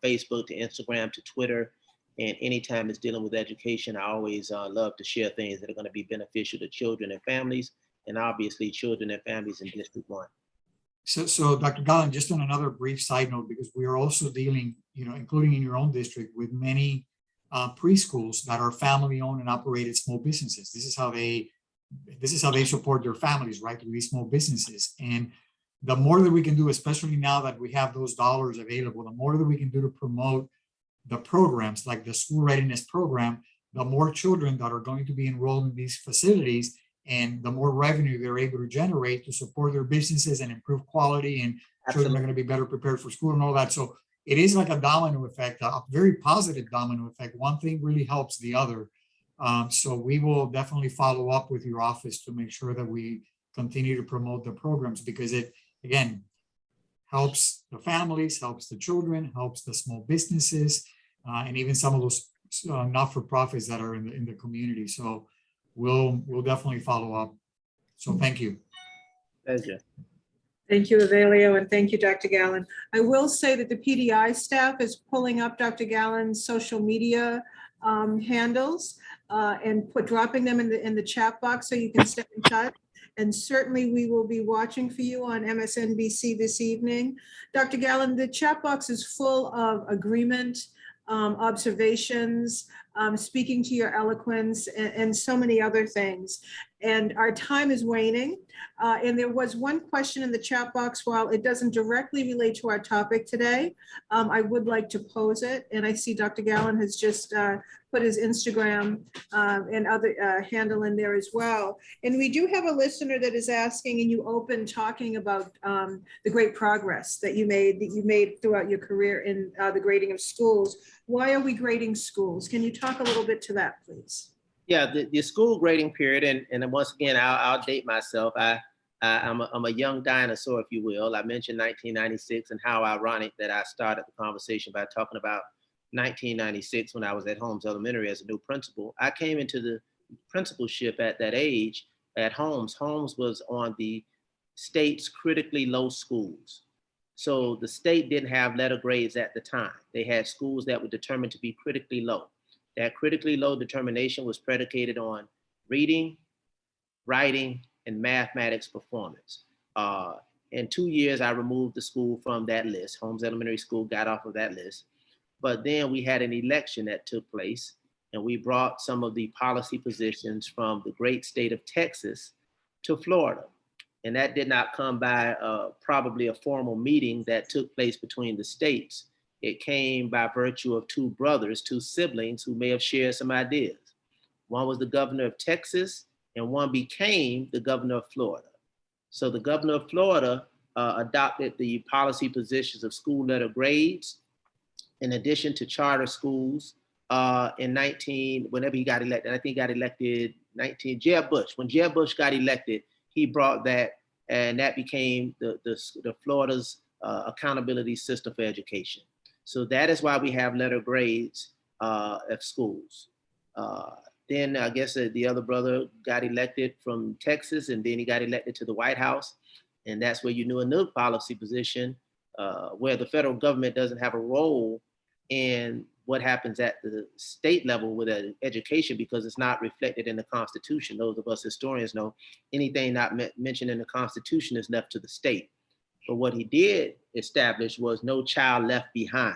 S4: Facebook to Instagram to Twitter. And anytime it's dealing with education, I always love to share things that are going to be beneficial to children and families, and obviously children and families in District 1.
S3: So Dr. Gallen, just on another brief side note, because we are also dealing, including in your own district, with many preschools that are family-owned and operated small businesses. This is how they support their families, right? Through these small businesses. And the more that we can do, especially now that we have those dollars available, the more that we can do to promote the programs like the school readiness program, the more children that are going to be enrolled in these facilities and the more revenue they're able to generate to support their businesses and improve quality, and children are going to be better prepared for school and all that. So it is like a domino effect, a very positive domino effect. One thing really helps the other. So we will definitely follow up with your office to make sure that we continue to promote the programs, because it, again, helps the families, helps the children, helps the small businesses, and even some of those not-for-profits that are in the community. So we'll definitely follow up. So thank you.
S4: Pleasure.
S1: Thank you, Evelio, and thank you, Dr. Gallen. I will say that the PDI staff is pulling up Dr. Gallen's social media handles and dropping them in the chat box so you can stay in touch. And certainly we will be watching for you on MSNBC this evening. Dr. Gallen, the chat box is full of agreement, observations, speaking to your eloquence, and so many other things. And our time is waning. And there was one question in the chat box. While it doesn't directly relate to our topic today, I would like to pose it. And I see Dr. Gallen has just put his Instagram and other handle in there as well. And we do have a listener that is asking, and you opened talking about the great progress that you made throughout your career in the grading of schools. Why are we grading schools? Can you talk a little bit to that, please?
S4: Yeah, the school grading period, and once again, I'll date myself. I'm a young dinosaur, if you will. I mentioned 1996, and how ironic that I started the conversation by talking about 1996 when I was at Holmes Elementary as a new principal. I came into the principalship at that age at Holmes. Holmes was on the state's critically low schools. So the state didn't have letter grades at the time. They had schools that were determined to be critically low. That critically low determination was predicated on reading, writing, and mathematics performance. In 2 years, I removed the school from that list. Holmes Elementary School got off of that list. But then we had an election that took place, and we brought some of the policy positions from the great state of Texas to Florida. And that did not come by probably a formal meeting that took place between the states. It came by virtue of two brothers, two siblings who may have shared some ideas. One was the governor of Texas, and one became the governor of Florida. So the governor of Florida adopted the policy positions of school letter grades, in addition to charter schools whenever he got elected. I think he got elected Jeb Bush. When Jeb Bush got elected, he brought that, and that became the Florida's accountability system for education. So that is why we have letter grades at schools. Then I guess the other brother got elected from Texas, and then he got elected to the White House. And that's where you knew a new policy position where the federal government doesn't have a role in what happens at the state level with education, because it's not reflected in the Constitution. Those of us historians know anything not mentioned in the Constitution is left to the state. But what he did establish was no child left behind.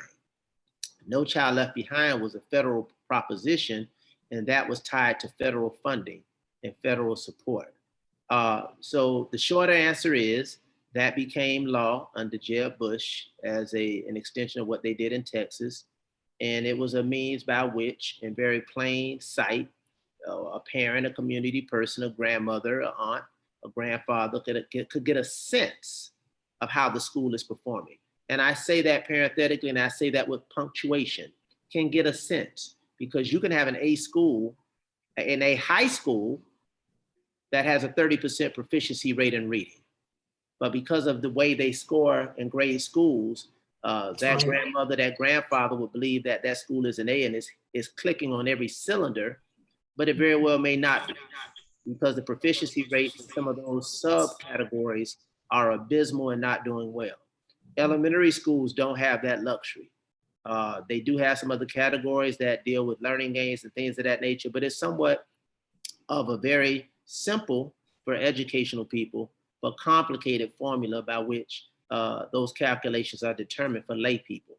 S4: No Child Left Behind was a federal proposition, and that was tied to federal funding and federal support. So the shorter answer is that became law under Jeb Bush as an extension of what they did in Texas. And it was a means by which, in very plain sight, a parent, a community person, a grandmother, an aunt, a grandfather could get a sense of how the school is performing. And I say that parenthetically, and I say that with punctuation, can get a sense, because you can have an A school in a high school that has a 30% proficiency rate in reading. But because of the way they score and grade schools, that grandmother, that grandfather would believe that that school is an A and is clicking on every cylinder, but it very well may not be, because the proficiency rates in some of those subcategories are abysmal and not doing well. Elementary schools don't have that luxury. They do have some other categories that deal with learning gains and things of that nature, but it's somewhat of a very simple for educational people, but complicated formula by which those calculations are determined for lay people.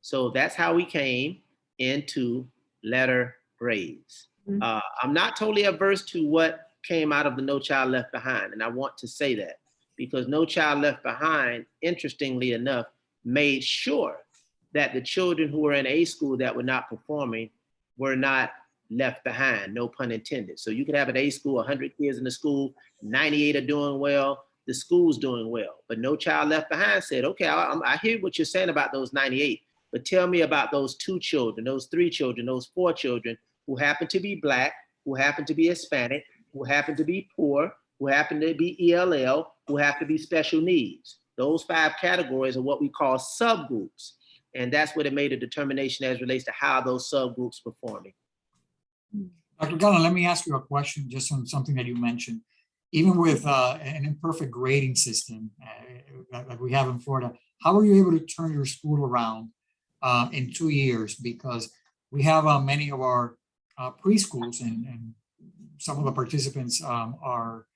S4: So that's how we came into letter grades. I'm not totally averse to what came out of the No Child Left Behind, and I want to say that, because No Child Left Behind, interestingly enough, made sure that the children who were in A school that were not performing were not left behind, no pun intended. So you could have an A school, 100 kids in the school, 98 are doing well, the school's doing well. But No Child Left Behind said, okay, I hear what you're saying about those 98, but tell me about those 2 children, those 3 children, those 4 children who happen to be Black, who happen to be Hispanic, who happen to be poor, who happen to be ELL, who have to be special needs. Those 5 categories are what we call subgroups. And that's what it made a determination as relates to how those subgroups performing.
S3: Dr. Gallen, let me ask you a question just on something that you mentioned. Even with an imperfect grading system that we have in Florida, how were you able to turn your school around in 2 years? Because we have many of our preschools, and some of the participants are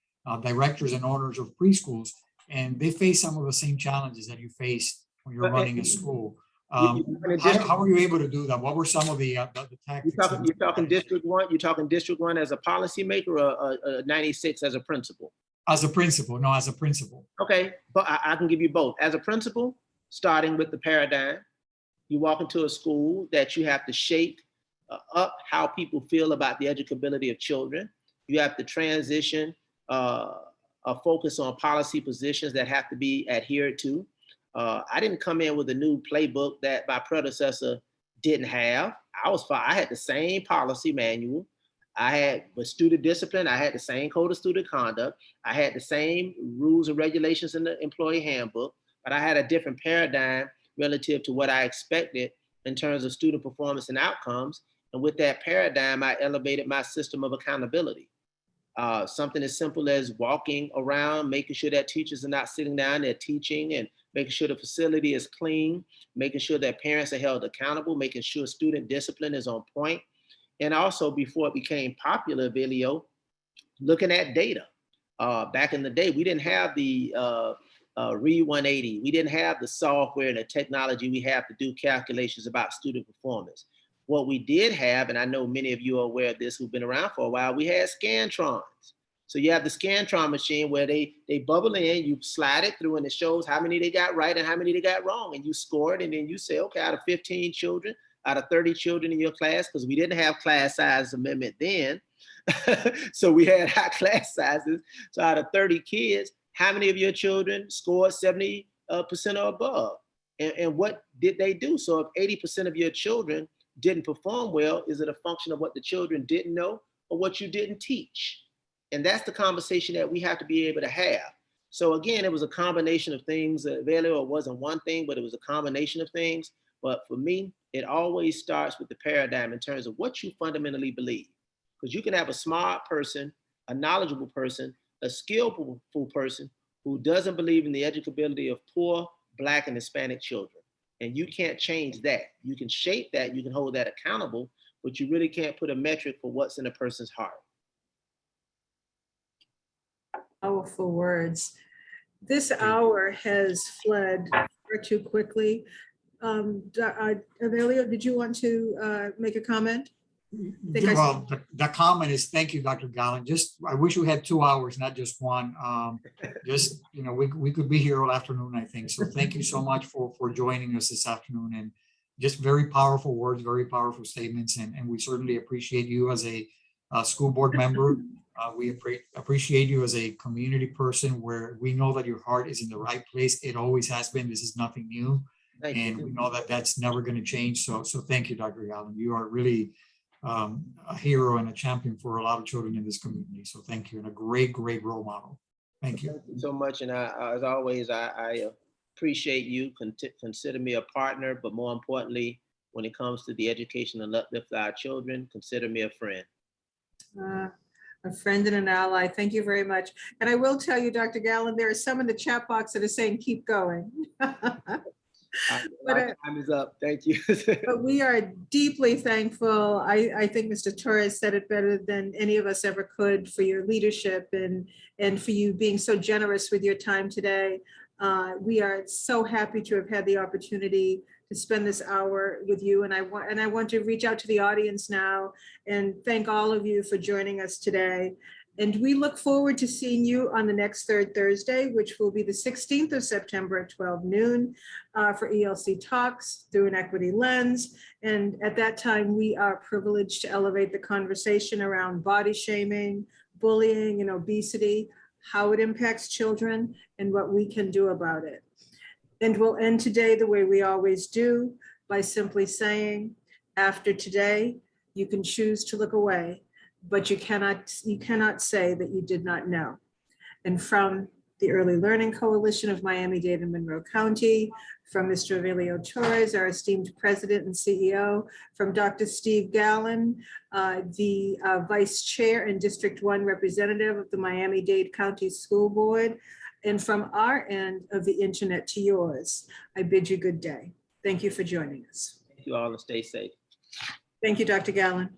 S3: directors and owners of preschools, and they face some of the same challenges that you face when you're running a school. How were you able to do that? What were some of the tactics?
S4: You're talking District 1? You're talking District 1 as a policymaker, or a 96 as a principal?
S3: As a principal, no, as a principal.
S4: Okay, but I can give you both. As a principal, starting with the paradigm, you walk into a school that you have to shake up how people feel about the educability of children. You have to transition a focus on policy positions that have to be adhered to. I didn't come in with a new playbook that my predecessor didn't have. I had the same policy manual. I had with student discipline, I had the same code of student conduct. I had the same rules and regulations in the employee handbook, but I had a different paradigm relative to what I expected in terms of student performance and outcomes. And with that paradigm, I elevated my system of accountability. Something as simple as walking around, making sure that teachers are not sitting down, they're teaching, and making sure the facility is clean, making sure that parents are held accountable, making sure student discipline is on point. And also, before it became popular, Vilio, looking at data. Back in the day, we didn't have the Read 180. We didn't have the software and the technology we have to do calculations about student performance. What we did have, and I know many of you are aware of this who've been around for a while, we had Scantrons. So you have the Scantron machine where they bubble in, you slide it through and it shows how many they got right and how many they got wrong. And you score it and then you say, okay, out of 15 children, out of 30 children in your class, because we didn't have class size amendment then. So we had high class sizes. So out of 30 kids, how many of your children scored 70% or above? And what did they do? So if 80% of your children didn't perform well, is it a function of what the children didn't know or what you didn't teach? And that's the conversation that we have to be able to have. So again, it was a combination of things. It wasn't one thing, but it was a combination of things. But for me, it always starts with the paradigm in terms of what you fundamentally believe. Because you can have a smart person, a knowledgeable person, a skillful person who doesn't believe in the educability of poor, Black, and Hispanic children. And you can't change that. You can shape that, you can hold that accountable, but you really can't put a metric for what's in a person's heart.
S1: Powerful words. This hour has fled far too quickly. Avelio, did you want to make a comment?
S3: Well, the comment is, thank you, Dr. Gallen. Just, I wish we had 2 hours, not just one. Just, you know, we could be here all afternoon, I think. So thank you so much for joining us this afternoon, and just very powerful words, very powerful statements. And we certainly appreciate you as a school board member. We appreciate you as a community person, where we know that your heart is in the right place. It always has been. This is nothing new. And we know that that's never going to change. So thank you, Dr. Gallen. You are really a hero and a champion for a lot of children in this community. So thank you, and a great role model. Thank you.
S4: Thank you so much. And as always, I appreciate you. Consider me a partner, but more importantly, when it comes to the education and uplift of our children, consider me a friend.
S1: A friend and an ally. Thank you very much. And I will tell you, Dr. Gallen, there are some in the chat box that are saying, keep going.
S4: My time is up. Thank you.
S1: But we are deeply thankful. I think Mr. Torres said it better than any of us ever could, for your leadership and for you being so generous with your time today. We are so happy to have had the opportunity to spend this hour with you. And I want to reach out to the audience now and thank all of you for joining us today. And we look forward to seeing you on the next third Thursday, which will be the 16th of September at 12 noon for ELC Talks Through an Equity Lens. And at that time, we are privileged to elevate the conversation around body shaming, bullying, and obesity, how it impacts children, and what we can do about it. And we'll end today the way we always do, by simply saying, after today, you can choose to look away, but you cannot say that you did not know. And from the Early Learning Coalition of Miami-Dade and Monroe County, from Mr. Avelio Torres, our esteemed president and CEO, from Dr. Steve Gallen, the vice chair and District 1 representative of the Miami-Dade County School Board, and from our end of the internet to yours, I bid you good day. Thank you for joining us.
S4: Thank you all, and stay safe.
S1: Thank you, Dr. Gallen.